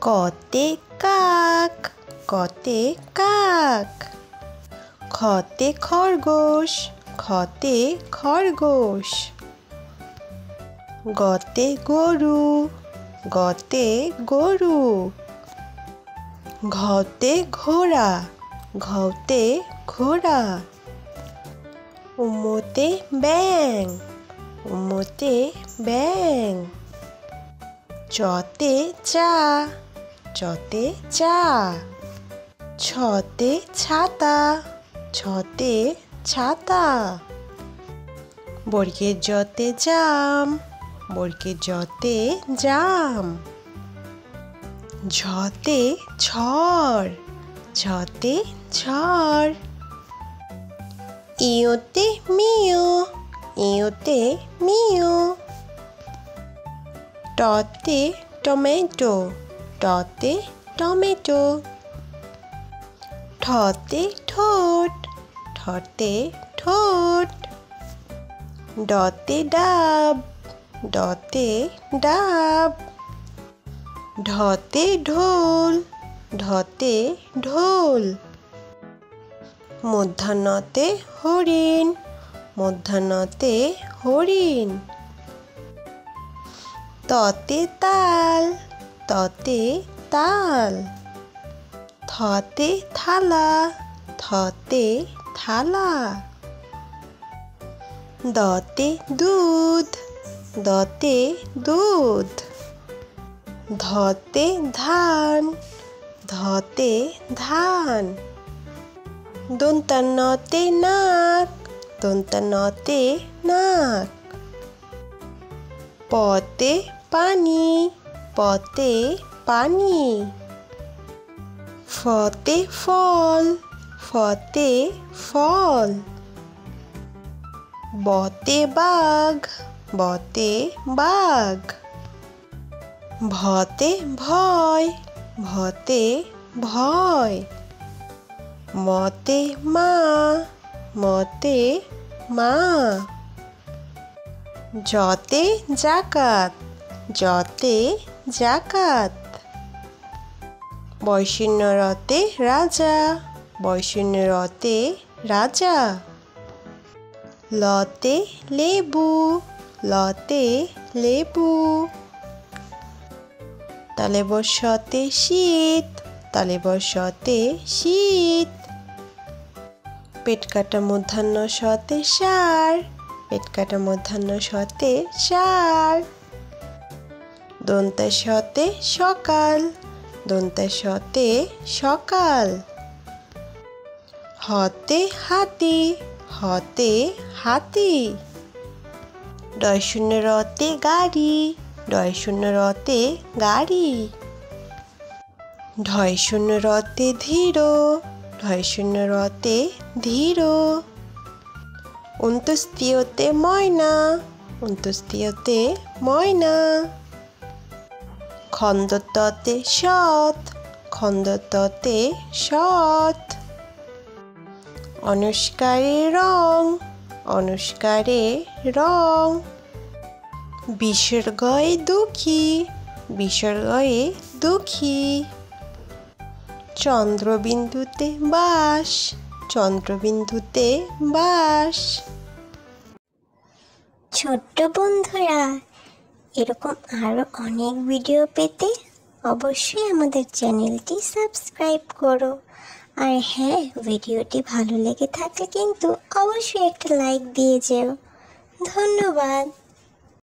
কতে কাক, কতে কাক। খতে খরগোশ, খতে খরগোশ। গতে গরু, গতে গরু। ঘতে ঘোড়া, ঘতে ঘোড়া। উমতে ব্যাঙ, উমতে ব্যাঙ। চতে চা, চতে চা। ছতে ছাতা, ছতে ছাতা। বর্গের জতে জাম, বর্গের জতে জাম। ঝতে ঝড়, ঝতে ঝড়। ইয়োতে মিয়ো, ইয়োতে মিয়ো। টতে টমেটো, টতে টমেটো। ঠতে ঠোঁট, ঠতে ঠোঁট। ডতে ডাব, ডতে ডাব। ঢতে ঢোল, ঢতে ঢোল। মূর্ধন্যতে হরিণ, মূর্ধন্যতে হরিণ। ততে তাল, ততে তাল। থতে থালা, থতে থালা। দতে দুধ, দতে দুধ। ধতে ধান, ধতে ধান। দন্তান্নতে নাক, দন্তান্নতে নাক। পতে পানি, পতে পানি। ফতে ফল, ফতে ফল। বতে বাঘ, বতে বাঘ। ভতে ভয়, ভতে ভয়। মতে মা, মতে মা। জতে জাকাত, জতে জাকাত। বয়শূন্যরতে রাজা, বয়শূন্যরতে রাজা। লতে লেবু, লতে লেবু। তালব্যস্যতে শীত, তালব্যস্যতে শীত। পেট কাটা মূর্ধন্য শতে ষাঁড়, পেট কাটা মূর্ধন্য শতে ষাঁড়। দন্তেশ্বতে সকাল, দন্তেশ্বতে সকাল। হতে হাতি, হতে হাতি। ডয়শূন্যরতে গাড়ি, ডয়শূন্যরতে গাড়ি। ঢয়শূন্যরতে ধীর, ঢয়শূন্যরতে ধীর। অন্ত্যেষ্টিয়তে ময়না, অন্ত্যেষ্টিয়তে ময়না। খন্দত্বতে সৎ, খন্দত্বতে সৎ। অনুষ্কারে রং, অনুষ্কারে রং। বিসর্গয়ে দুঃখী, বিসর্গয়ে দুঃখী। চন্দ্রবিন্দুতে বাস, চন্দ্রবিন্দুতে বাস। ছোট্ট বন্ধুরা, এরকম আরো অনেক ভিডিও পেতে অবশ্যই আমাদের চ্যানেলটি সাবস্ক্রাইব করো। আর হ্যাঁ, ভিডিওটি ভালো লেগে থাকলে কিন্তু অবশ্যই একটা লাইক দিয়ে যেও। ধন্যবাদ।